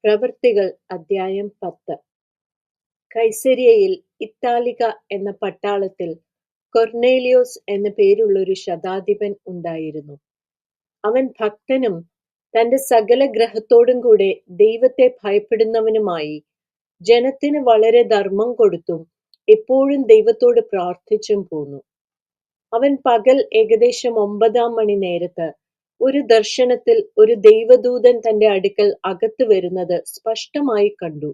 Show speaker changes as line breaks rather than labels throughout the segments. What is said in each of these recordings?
പ്രവൃത്തികൾ അദ്ധ്യായം 10. കൈസര്യയിൽ ഇത്താലിക എന്ന പട്ടാളത്തിൽ കൊർന്നേലിയോസ് എന്നു പേരുള്ളൊരു ശതാധിപൻ ഉണ്ടായിരുന്നു. അവൻ ഭക്തനും തന്റെ സകല ഗ്രഹത്തോടും കൂടെ ദൈവത്തെ ഭയപ്പെടുന്നവനുമായി ജനത്തിന് വളരെ ധർമ്മം കൊടുത്തും എപ്പോഴും ദൈവത്തോട് പ്രാർത്ഥിച്ചും പോന്നു. അവൻ പകൽ ഏകദേശം 9 മണി നേരത്ത് ഒരു ദർശനത്തിൽ ഒരു ദൈവദൂതൻ തന്റെ അടുക്കൽ അകത്ത് വരുന്നത് സ്പഷ്ടമായി കണ്ടു.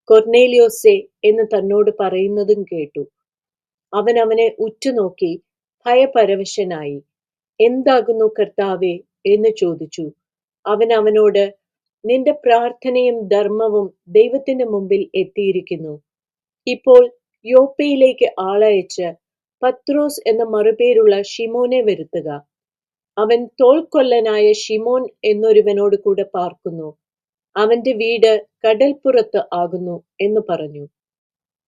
കൊർന്നേലിയോസേ എന്ന് തന്നോട് പറയുന്നതും കേട്ടു. അവൻ അവനെ ഉറ്റുനോക്കി ഭയപരവശനായി. എന്താകുന്നു കർത്താവേ എന്ന് ചോദിച്ചു. അവൻ അവനോട്, നിന്റെ പ്രാർത്ഥനയും ധർമ്മവും ദൈവത്തിന്റെ മുമ്പിൽ എത്തിയിരിക്കുന്നു. ഇപ്പോൾ യോപ്പയിലേക്ക് ആളയച്ച് പത്രോസ് എന്ന മറുപേരുള്ള ശിമോനെ വരുത്തുക. അവൻ തോൾക്കൊല്ലനായ ശിമോൻ എന്നൊരുവനോട് കൂടെ പാർക്കുന്നു. അവന്റെ വീട് കടൽപ്പുറത്ത് ആകുന്നു എന്ന് പറഞ്ഞു.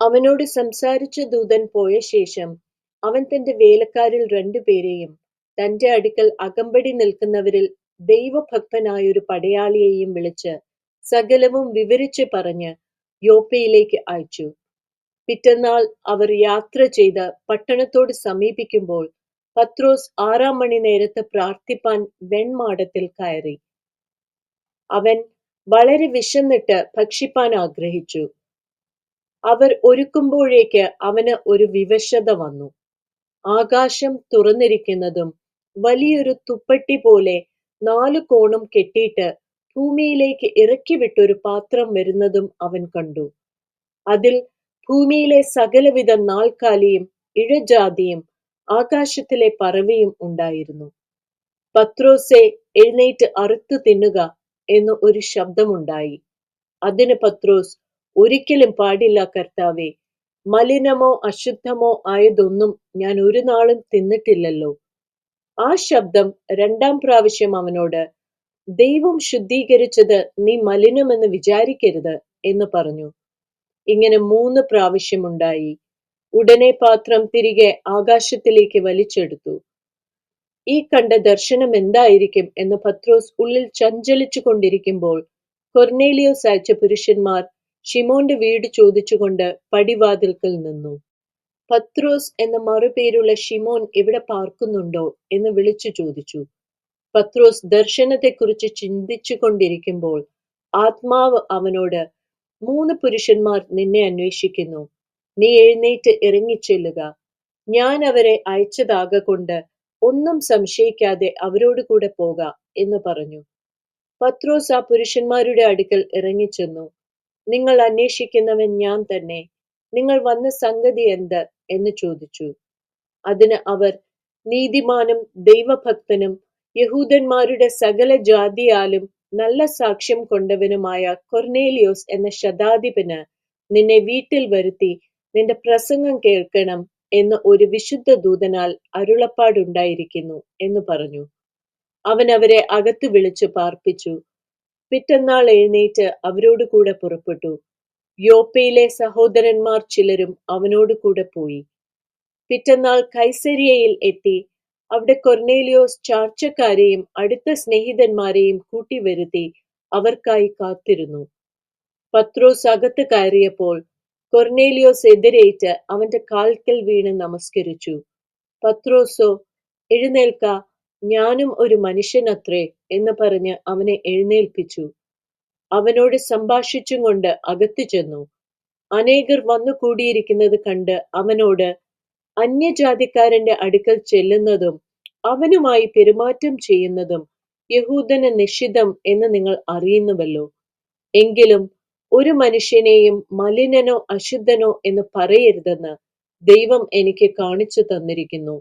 അവനോട് സംസാരിച്ച ദൂതൻ പോയ ശേഷം അവൻ തന്റെ വേലക്കാരിൽ 2 പേരെയും തന്റെ അടുക്കൽ അകമ്പടി നിൽക്കുന്നവരിൽ ദൈവഭക്തനായൊരു പടയാളിയെയും വിളിച്ച് സകലവും വിവരിച്ച് പറഞ്ഞ് യോപ്പയിലേക്ക് അയച്ചു. പിറ്റന്നാൾ അവർ യാത്ര ചെയ്ത് പട്ടണത്തോട് സമീപിക്കുമ്പോൾ പത്രോസ് 6 മണി നേരത്ത് പ്രാർത്ഥിപ്പാൻ വെൺമാടത്തിൽ കയറി. അവൻ വളരെ വിശന്നിട്ട് ഭക്ഷിപ്പാൻ ആഗ്രഹിച്ചു. അവർ ഒരുക്കുമ്പോഴേക്ക് അവന് ഒരു വിവശത വന്നു. ആകാശം തുറന്നിരിക്കുന്നതും വലിയൊരു തുപ്പട്ടി പോലെ 4 കോണും കെട്ടിയിട്ട് ഭൂമിയിലേക്ക് ഇറക്കിവിട്ടൊരു പാത്രം വരുന്നതും അവൻ കണ്ടു. അതിൽ ഭൂമിയിലെ സകലവിധ നാൽക്കാലിയും ഇഴജാതിയും ആകാശത്തിലെ പറവയും ഉണ്ടായിരുന്നു. പത്രോസേ, എഴുന്നേറ്റ് അറുത്ത് തിന്നുക എന്ന് ഒരു ശബ്ദമുണ്ടായി. അതിന് പത്രോസ്, ഒരിക്കലും പാടില്ല കർത്താവേ, മലിനമോ അശുദ്ധമോ ആയതൊന്നും ഞാൻ ഒരു നാളും തിന്നിട്ടില്ലല്ലോ. ആ ശബ്ദം 2 പ്രാവശ്യം അവനോട്, ദൈവം ശുദ്ധീകരിച്ചത് നീ മലിനമെന്ന് വിചാരിക്കരുത് എന്ന് പറഞ്ഞു. ഇങ്ങനെ 3 പ്രാവശ്യമുണ്ടായി. ഉടനെ പാത്രം തിരികെ ആകാശത്തിലേക്ക് വലിച്ചെടുത്തു. ഈ കണ്ട ദർശനം എന്തായിരിക്കും എന്ന് പത്രോസ് ഉള്ളിൽ ചഞ്ചലിച്ചു കൊണ്ടിരിക്കുമ്പോൾ കൊർന്നേലിയോസ് അയച്ച പുരുഷന്മാർ ശിമോന്റെ വീട് ചോദിച്ചുകൊണ്ട് പടിവാതിൽക്കൽ നിന്നു. പത്രോസ് എന്ന മറുപേരുള്ള ശിമോൻ ഇവിടെ പാർക്കുന്നുണ്ടോ എന്ന് വിളിച്ചു ചോദിച്ചു. പത്രോസ് ദർശനത്തെക്കുറിച്ച് ചിന്തിച്ചു കൊണ്ടിരിക്കുമ്പോൾ ആത്മാവ് അവനോട്, 3 പുരുഷന്മാർ നിന്നെ അന്വേഷിക്കുന്നു. നീ എഴുന്നേറ്റ് ഇറങ്ങിച്ചെല്ലുക. ഞാൻ അവരെ അയച്ചതാകൊണ്ട് ഒന്നും സംശയിക്കാതെ അവരോട് കൂടെ പോക എന്ന് പറഞ്ഞു. പത്രോസ് ആ പുരുഷന്മാരുടെ അടുക്കൽ ഇറങ്ങിച്ചെന്നു. നിങ്ങൾ അന്വേഷിക്കുന്നവൻ ഞാൻ തന്നെ. നിങ്ങൾ വന്ന സംഗതി എന്ത് എന്ന് ചോദിച്ചു. അതിന് അവർ, നീതിമാനും ദൈവഭക്തനും യഹൂദന്മാരുടെ സകല ജാതിയാലും നല്ല സാക്ഷ്യം കൊണ്ടവനുമായ കൊർന്നേലിയോസ് എന്ന ശതാധിപന് നിന്നെ വീട്ടിൽ വരുത്തി നിന്റെ പ്രസംഗം കേൾക്കണം എന്ന് ഒരു വിശുദ്ധ ദൂതനാൽ അരുളപ്പാടുണ്ടായിരിക്കുന്നു എന്ന് പറഞ്ഞു. അവൻ അവരെ അകത്ത് വിളിച്ചു പാർപ്പിച്ചു. പിറ്റന്നാൾ എഴുന്നേറ്റ് അവരോട് കൂടെ പുറപ്പെട്ടു. യോപ്പയിലെ സഹോദരന്മാർ ചിലരും അവനോട് കൂടെ പോയി. പിറ്റന്നാൾ കൈസര്യയിൽ എത്തി അവിടെ കൊർന്നേലിയോസ് ചാർച്ചക്കാരെയും അടുത്ത സ്നേഹിതന്മാരെയും കൂട്ടിവരുത്തി അവർക്കായി കാത്തിരുന്നു. പത്രോസ് അകത്ത് കയറിയപ്പോൾ കൊർന്നേലിയോസ് എതിരേറ്റ് അവന്റെ കാൽക്കൽ വീണ് നമസ്കരിച്ചു. പത്രോസോ, എഴുന്നേൽക്ക, ഞാനും ഒരു മനുഷ്യനത്രേ എന്ന് പറഞ്ഞ് അവനെ എഴുന്നേൽപ്പിച്ചു. അവനോട് സംഭാഷിച്ചും കൊണ്ട് അകത്തു ചെന്നു. അനേകർ വന്നു കൂടിയിരിക്കുന്നത് കണ്ട് അവനോട്, അന്യജാതിക്കാരന്റെ അടുക്കൽ ചെല്ലുന്നതും അവനുമായി പെരുമാറ്റം ചെയ്യുന്നതും യഹൂദന് നിഷിദ്ധം എന്ന് നിങ്ങൾ അറിയുന്നുവല്ലോ. എങ്കിലും ഒരു മനുഷ്യനെയും മലിനനോ അശുദ്ധനോ എന്ന് പറയരുതെന്ന് ദൈവം എനിക്ക് കാണിച്ചു തന്നിരിക്കുന്നു.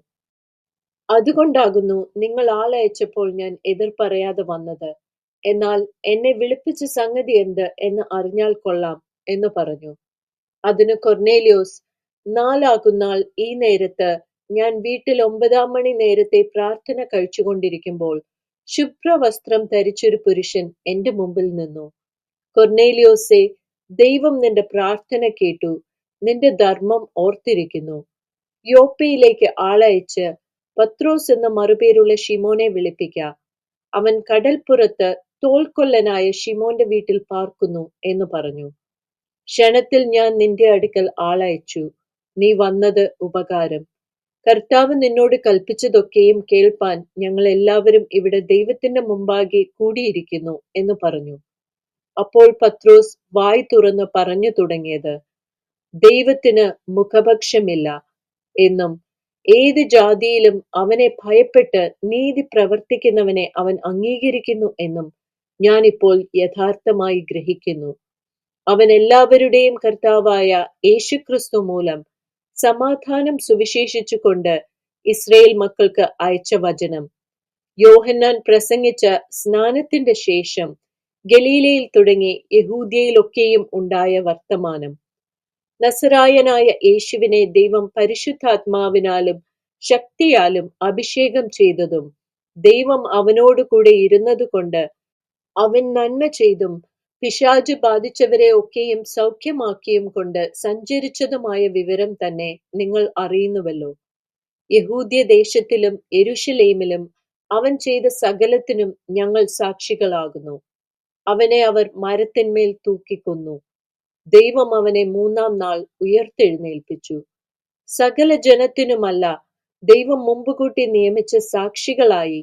അതുകൊണ്ടാകുന്നു നിങ്ങൾ ആളയച്ചപ്പോൾ ഞാൻ എതിർ പറയാതെ വന്നത്. എന്നാൽ എന്നെ വിളിപ്പിച്ച സംഗതി എന്ത് എന്ന് അറിഞ്ഞാൽ കൊള്ളാം എന്ന് പറഞ്ഞു. അതിന് കൊർന്നേലിയോസ്, 4 ആകുന്നാൾ ഈ നേരത്ത് ഞാൻ വീട്ടിൽ 9 മണി നേരത്തെ പ്രാർത്ഥന കഴിച്ചുകൊണ്ടിരിക്കുമ്പോൾ ശുഭ്രവസ്ത്രം ധരിച്ചൊരു പുരുഷൻ എന്റെ മുമ്പിൽ നിന്നു. കൊർന്നേലിയോസേ, ദൈവം നിന്റെ പ്രാർത്ഥന കേട്ടു, നിന്റെ ധർമ്മം ഓർത്തിരിക്കുന്നു. യോപ്പയിലേക്ക് ആളയച്ച് പത്രോസ് എന്ന മറുപേരുള്ള ശിമോനെ വിളിപ്പിക്ക. അവൻ കടൽപ്പുറത്ത് തോൽക്കൊല്ലനായ ശിമോന്റെ വീട്ടിൽ പാർക്കുന്നു എന്ന് പറഞ്ഞു. ക്ഷണത്തിൽ ഞാൻ നിന്റെ അടുക്കൽ ആളയച്ചു, നീ വന്നത് ഉപകാരം. കർത്താവ് നിന്നോട് കൽപ്പിച്ചതൊക്കെയും കേൾപ്പാൻ ഞങ്ങൾ എല്ലാവരും ഇവിടെ ദൈവത്തിന്റെ മുമ്പാകെ കൂടിയിരിക്കുന്നു എന്ന് പറഞ്ഞു. അപ്പോൾ പത്രോസ് വായ് തുറന്ന് പറഞ്ഞു തുടങ്ങിയത്, ദൈവത്തിന് മുഖപക്ഷമില്ല എന്നും ഏത് ജാതിയിലും അവനെ ഭയപ്പെട്ട് നീതി പ്രവർത്തിക്കുന്നവനെ അവൻ അംഗീകരിക്കുന്നു എന്നും ഞാനിപ്പോൾ യഥാർത്ഥമായി ഗ്രഹിക്കുന്നു. അവൻ എല്ലാവരുടെയും കർത്താവായ യേശുക്രിസ്തു മൂലം സമാധാനം സുവിശേഷിച്ചുകൊണ്ട് ഇസ്രയേൽ മക്കൾക്ക് അയച്ച വചനം. യോഹന്നാൻ പ്രസംഗിച്ച സ്നാനത്തിന്റെ ശേഷം ഗലീലയിൽ തുടങ്ങി യഹൂദ്യയിലൊക്കെയും ഉണ്ടായ വർത്തമാനം. നസറായനായ യേശുവിനെ ദൈവം പരിശുദ്ധാത്മാവിനാലും ശക്തിയാലും അഭിഷേകം ചെയ്തതും ദൈവം അവനോട് കൂടെ ഇരുന്നതുകൊണ്ട് അവൻ നന്മ ചെയ്തും പിശാച് ബാധിച്ചവരെ ഒക്കെയും സൗഖ്യമാക്കിയും കൊണ്ട് സഞ്ചരിച്ചതുമായ വിവരം തന്നെ നിങ്ങൾ അറിയുന്നുവല്ലോ. യഹൂദ്യ ദേശത്തിലും യെരൂശലേമിലും അവൻ ചെയ്ത സകലത്തിനും ഞങ്ങൾ സാക്ഷികളാകുന്നു. അവനെ അവർ മരത്തിന്മേൽ തൂക്കിക്കൊന്നു. ദൈവം അവനെ 3-ാം നാൾ ഉയർത്തെഴുന്നേൽപ്പിച്ചു. സകല ജനത്തിനുമല്ല, ദൈവം മുമ്പുകൂട്ടി നിയമിച്ച സാക്ഷികളായി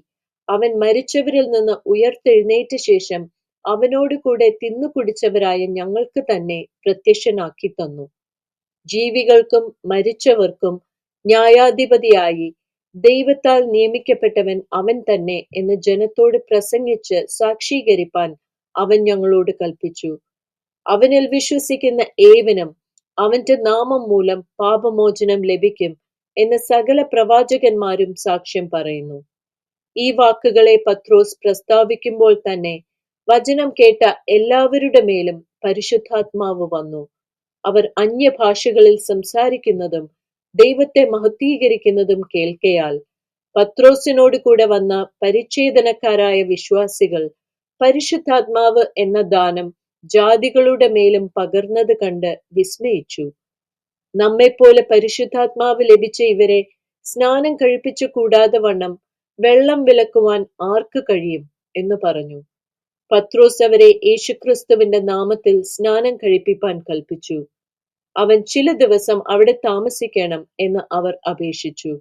അവൻ മരിച്ചവരിൽ നിന്ന് ഉയർത്തെഴുന്നേറ്റ ശേഷം അവനോട് കൂടെ തിന്നു കുടിച്ചവരായ ഞങ്ങൾക്ക് തന്നെ പ്രത്യക്ഷനാക്കി തന്നു. ജീവികൾക്കും മരിച്ചവർക്കും ന്യായാധിപതിയായി ദൈവത്താൽ നിയമിക്കപ്പെട്ടവൻ അവൻ തന്നെ എന്ന് ജനത്തോട് പ്രസംഗിച്ച് സാക്ഷീകരിപ്പാൻ അവൻ ഞങ്ങളോട് കൽപ്പിച്ചു. അവനിൽ വിശ്വസിക്കുന്ന ഏവനും അവന്റെ നാമം മൂലം പാപമോചനം ലഭിക്കും എന്ന് സകല പ്രവാചകന്മാരും സാക്ഷ്യം പറയുന്നു. ഈ വാക്കുകളെ പത്രോസ് പ്രസ്താവിക്കുമ്പോൾ തന്നെ വചനം കേട്ട എല്ലാവരുടെ മേലും പരിശുദ്ധാത്മാവ് വന്നു. അവർ അന്യഭാഷകളിൽ സംസാരിക്കുന്നതും ദൈവത്തെ മഹത്വീകരിക്കുന്നതും കേൾക്കയാൽ പത്രോസിനോട് കൂടെ വന്ന പരിച്ഛേദനക്കാരായ വിശ്വാസികൾ പരിശുദ്ധാത്മാവ് എന്ന ദാനം ജാതികളുടെ മേലും പകർന്നത് കണ്ട് വിസ്മയിച്ചു. നമ്മെപ്പോലെ പരിശുദ്ധാത്മാവ് ലഭിച്ച ഇവരെ സ്നാനം കഴിപ്പിച്ചു കൂടാതെ വണ്ണം വെള്ളം വിലക്കുവാൻ ആർക്ക് കഴിയും എന്ന് പറഞ്ഞു. പത്രോസ് അവരെ യേശുക്രിസ്തുവിന്റെ നാമത്തിൽ സ്നാനം കഴിപ്പിപ്പാൻ കൽപ്പിച്ചു. അവൻ ചില ദിവസം അവിടെ താമസിക്കണം എന്ന് അവർ അപേക്ഷിച്ചു.